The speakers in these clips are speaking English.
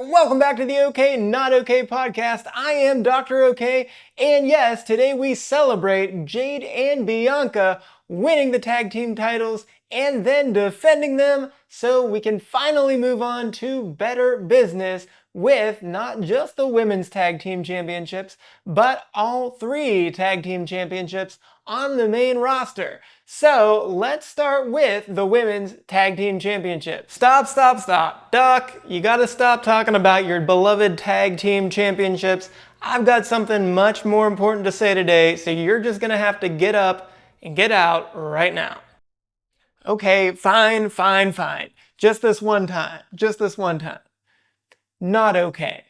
Welcome back to the OK Not OK podcast. I am Dr. OK, and yes, today we celebrate Jade and Bianca winning the tag team titles and then defending them so we can finally move on to better business with not just the women's tag team championships, but all three tag team championships on the main roster. So let's start with the women's tag team championship. Stop. Doc, you gotta stop talking about your beloved tag team championships. I've got something much more important to say today, so you're just gonna have to get up and get out right now. Okay, fine. Just this one time. Not okay.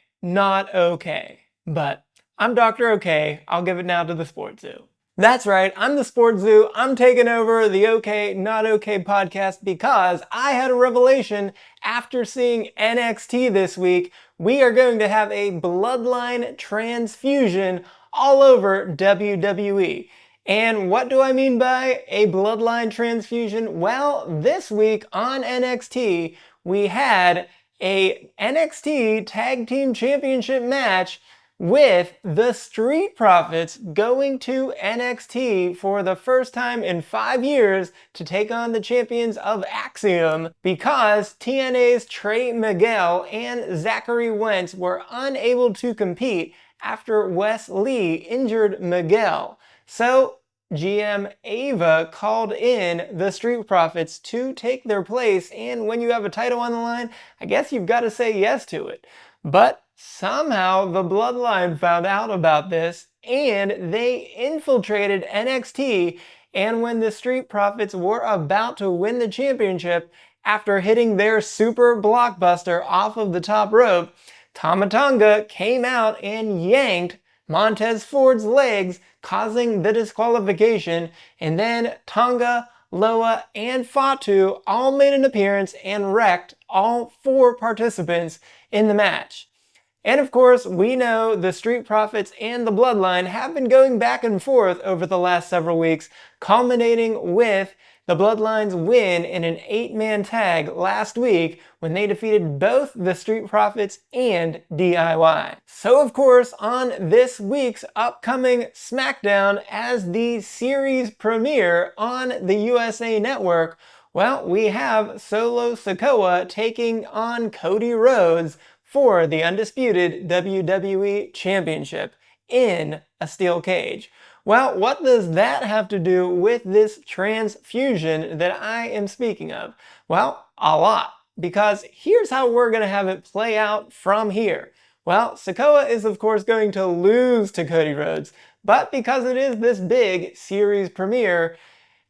But I'm Dr. OK. I'll give it now to the SportsZu. That's right, I'm the SportsZu. I'm taking over the OK Not OK podcast because I had a revelation after seeing NXT this week. We are going to have a bloodline transfusion all over WWE. And what do I mean by a bloodline transfusion? Well, this week on NXT, we had a NXT Tag Team Championship match with the Street Profits going to NXT for the first time in 5 years to take on the champions of Axiom because TNA's Trey Miguel and Zachary Wentz were unable to compete after Wes Lee injured Miguel. So GM Ava called in the Street Profits to take their place, and when you have a title on the line, I guess you've got to say yes to it. But somehow the Bloodline found out about this and they infiltrated NXT, and when the Street Profits were about to win the championship after hitting their super blockbuster off of the top rope, Tama Tonga came out and yanked Montez Ford's legs, causing the disqualification, and then Tonga, Loa, and Fatu all made an appearance and wrecked all 4 participants in the match. And of course, we know the Street Profits and the Bloodline have been going back and forth over the last several weeks, culminating with the Bloodline's win in an 8-man tag last week when they defeated both the Street Profits and DIY. So of course, on this week's upcoming SmackDown as the series premiere on the USA Network, well, we have Solo Sikoa taking on Cody Rhodes for the undisputed WWE Championship in a steel cage. Well, what does that have to do with this transfusion that I am speaking of? Well, a lot. Because here's how we're going to have it play out from here. Well, Sikoa is of course going to lose to Cody Rhodes, but because it is this big series premiere,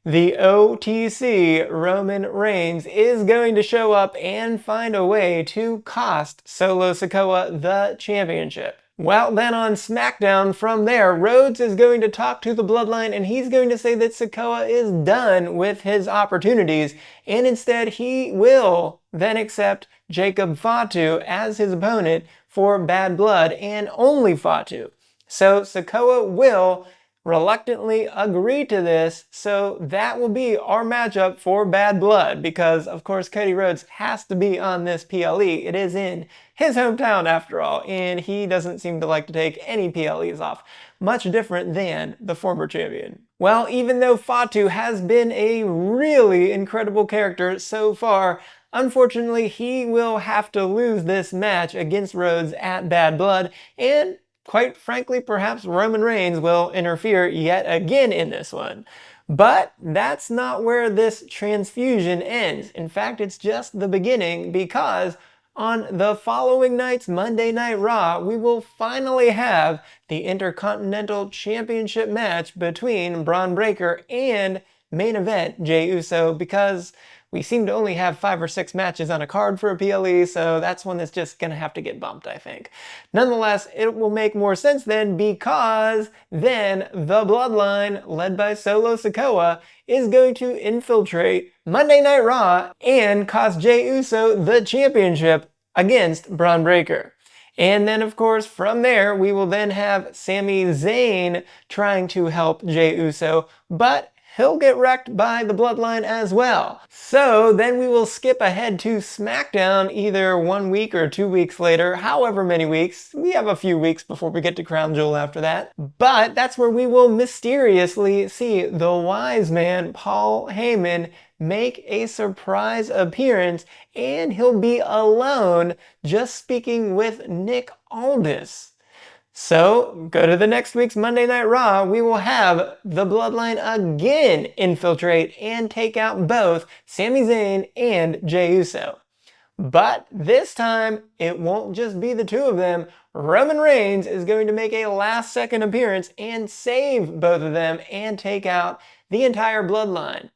the OTC Roman Reigns is going to show up and find a way to cost Solo Sikoa the championship. Well, then on SmackDown from there, Rhodes is going to talk to the Bloodline and he's going to say that Sikoa is done with his opportunities and instead he will then accept Jacob Fatu as his opponent for Bad Blood and only Fatu. So Sikoa will reluctantly agree to this, so that will be our matchup for Bad Blood because of course Cody Rhodes has to be on this PLE. It is in his hometown after all, and he doesn't seem to like to take any PLEs off. Much different than the former champion. Well, even though Fatu has been a really incredible character so far, unfortunately he will have to lose this match against Rhodes at Bad Blood, and quite frankly, perhaps Roman Reigns will interfere yet again in this one. But that's not where this transfusion ends. In fact, it's just the beginning because on the following night's Monday Night Raw, we will finally have the Intercontinental Championship match between Braun Breaker and main event Jey Uso because we seem to only have 5 or 6 matches on a card for a PLE, so that's one that's just gonna have to get bumped, I think. Nonetheless, it will make more sense then because then the Bloodline, led by Solo Sikoa, is going to infiltrate Monday Night Raw and cost Jey Uso the championship against Braun Breaker. And then, of course, from there, we will then have Sami Zayn trying to help Jey Uso, but he'll get wrecked by the Bloodline as well. So then we will skip ahead to SmackDown either 1 week or 2 weeks later, however many weeks. We have a few weeks before we get to Crown Jewel after that. But that's where we will mysteriously see the wise man, Paul Heyman, make a surprise appearance, and he'll be alone, just speaking with Nick Aldis. So, go to the next week's Monday Night Raw, we will have the Bloodline again infiltrate and take out both Sami Zayn and Jey Uso. But this time, it won't just be the two of them. Roman Reigns is going to make a last-second appearance and save both of them and take out the entire Bloodline.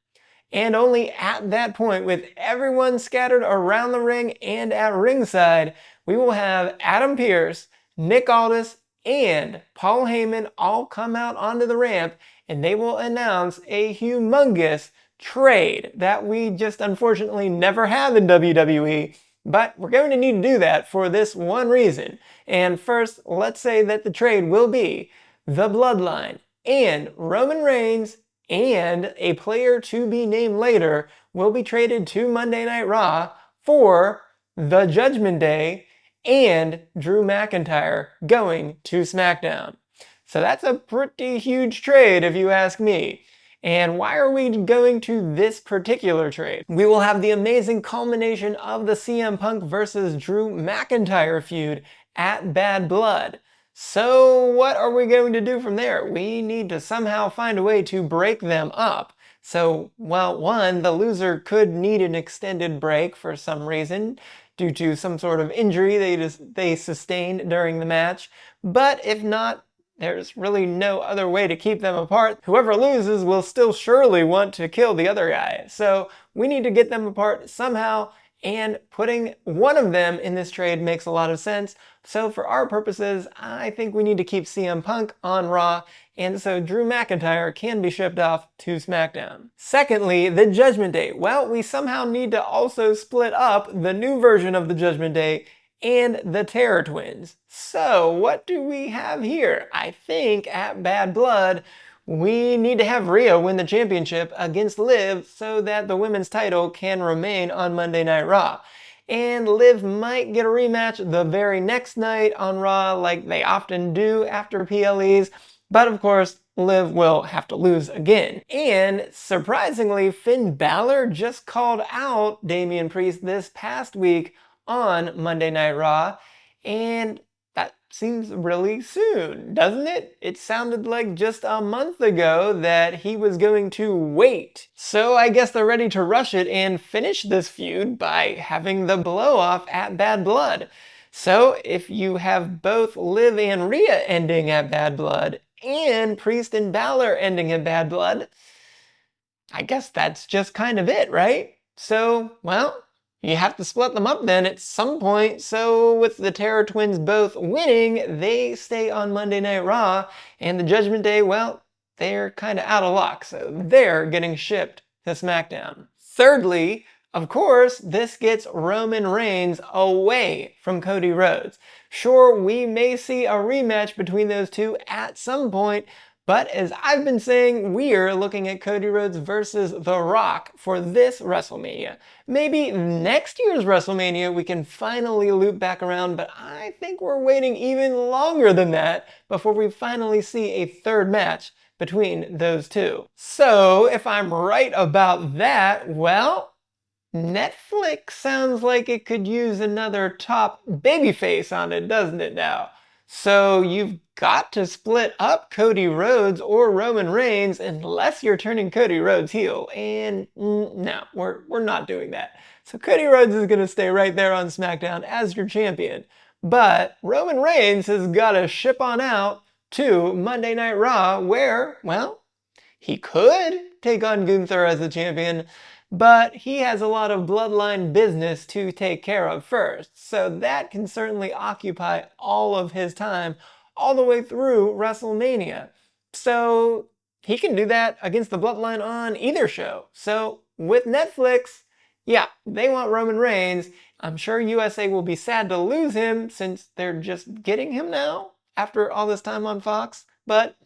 And only at that point, with everyone scattered around the ring and at ringside, we will have Adam Pearce, Nick Aldis, and Paul Heyman all come out onto the ramp, and they will announce a humongous trade that we just unfortunately never have in WWE, but we're going to need to do that for this one reason. And first, let's say that the trade will be the Bloodline and Roman Reigns and a player to be named later will be traded to Monday Night Raw for the Judgment Day and Drew McIntyre going to SmackDown. So that's a pretty huge trade if you ask me. And why are we going to this particular trade? We will have the amazing culmination of the CM Punk versus Drew McIntyre feud at Bad Blood. So what are we going to do from there? We need to somehow find a way to break them up. So, well, one, the loser could need an extended break for some reason due to some sort of injury they sustained during the match. But if not, there's really no other way to keep them apart. Whoever loses will still surely want to kill the other guy. So we need to get them apart somehow, and putting one of them in this trade makes a lot of sense. So for our purposes, I think we need to keep CM Punk on Raw, and so Drew McIntyre can be shipped off to SmackDown. Secondly, the Judgment Day. Well, we somehow need to also split up the new version of the Judgment Day and the Terror Twins. So what do we have here? I think at Bad Blood, we need to have Rhea win the championship against Liv so that the women's title can remain on Monday Night Raw. And Liv might get a rematch the very next night on Raw like they often do after PLEs, but of course, Liv will have to lose again. And surprisingly, Finn Balor just called out Damian Priest this past week on Monday Night Raw, and that seems really soon, doesn't it? It sounded like just a month ago that he was going to wait. So I guess they're ready to rush it and finish this feud by having the blow-off at Bad Blood. So if you have both Liv and Rhea ending at Bad Blood, and Priest and Balor ending at Bad Blood, I guess that's just kind of it, right? So, well, you have to split them up then at some point. So with the Terror Twins both winning, they stay on Monday Night Raw, and the Judgment Day, well, they're kind of out of luck, so they're getting shipped to SmackDown. Thirdly, of course, this gets Roman Reigns away from Cody Rhodes. Sure, we may see a rematch between those two at some point, but as I've been saying, we're looking at Cody Rhodes versus The Rock for this WrestleMania. Maybe next year's WrestleMania we can finally loop back around, but I think we're waiting even longer than that before we finally see a third match between those two. So if I'm right about that, well, Netflix sounds like it could use another top babyface on it, doesn't it now? So you've got to split up Cody Rhodes or Roman Reigns unless you're turning Cody Rhodes heel. And no, we're not doing that. So Cody Rhodes is going to stay right there on SmackDown as your champion. But Roman Reigns has got to ship on out to Monday Night Raw where, well, he could take on Gunther as the champion, but he has a lot of bloodline business to take care of first. So that can certainly occupy all of his time all the way through WrestleMania. So he can do that against the bloodline on either show. So with Netflix, yeah, they want Roman Reigns. I'm sure USA will be sad to lose him since they're just getting him now after all this time on Fox. But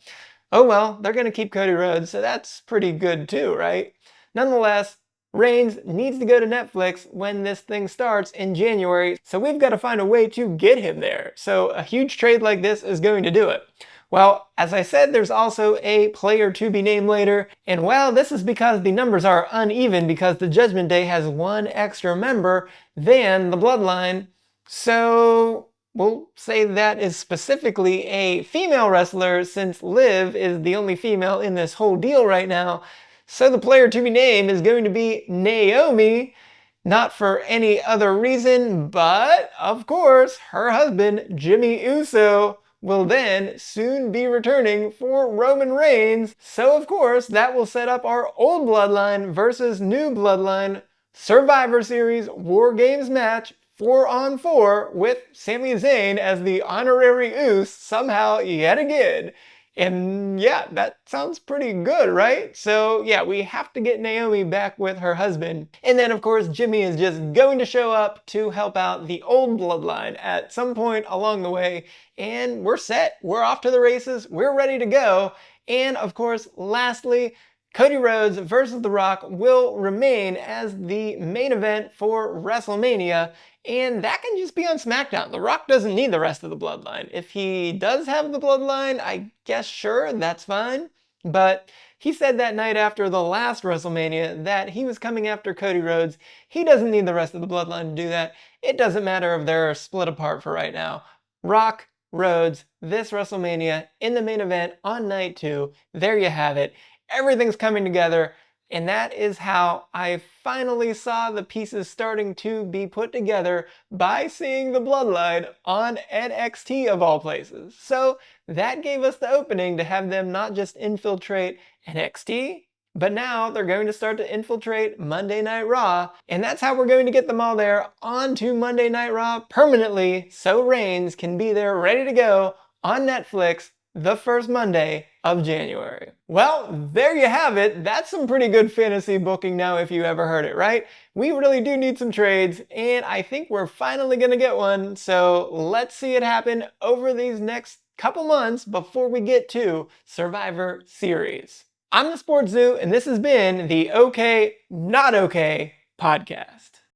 Oh well, they're going to keep Cody Rhodes, so that's pretty good too, right? Nonetheless, Reigns needs to go to Netflix when this thing starts in January, so we've got to find a way to get him there. So a huge trade like this is going to do it. Well, as I said, there's also a player to be named later, and well, this is because the numbers are uneven because the Judgment Day has one extra member than the Bloodline. So we'll say that is specifically a female wrestler since Liv is the only female in this whole deal right now. So the player to be named is going to be Naomi, not for any other reason, but of course her husband Jimmy Uso will then soon be returning for Roman Reigns. So of course that will set up our old bloodline versus new bloodline Survivor Series War Games match 4-on-4 with Sami Zayn as the honorary Uso somehow yet again. And yeah, that sounds pretty good, right? So yeah, we have to get Naomi back with her husband. And then of course, Jimmy is just going to show up to help out the old bloodline at some point along the way. And we're set. We're off to the races. We're ready to go. And of course, lastly, Cody Rhodes versus The Rock will remain as the main event for WrestleMania, and that can just be on SmackDown. The Rock doesn't need the rest of the bloodline. If he does have the bloodline, I guess sure, that's fine. But he said that night after the last WrestleMania that he was coming after Cody Rhodes. He doesn't need the rest of the bloodline to do that. It doesn't matter if they're split apart for right now. Rock, Rhodes, this WrestleMania in the main event on night 2. There you have it. Everything's coming together, and that is how I finally saw the pieces starting to be put together by seeing the Bloodline on NXT of all places. So that gave us the opening to have them not just infiltrate NXT, but now they're going to start to infiltrate Monday Night Raw, and that's how we're going to get them all there onto Monday Night Raw permanently so Reigns can be there ready to go on Netflix the first Monday of January. Well, there you have it. That's some pretty good fantasy booking now if you ever heard it, right? We really do need some trades, and I think we're finally gonna get one, so let's see it happen over these next couple months before we get to Survivor Series. I'm the SportsZu, and this has been the Okay, Not Okay podcast.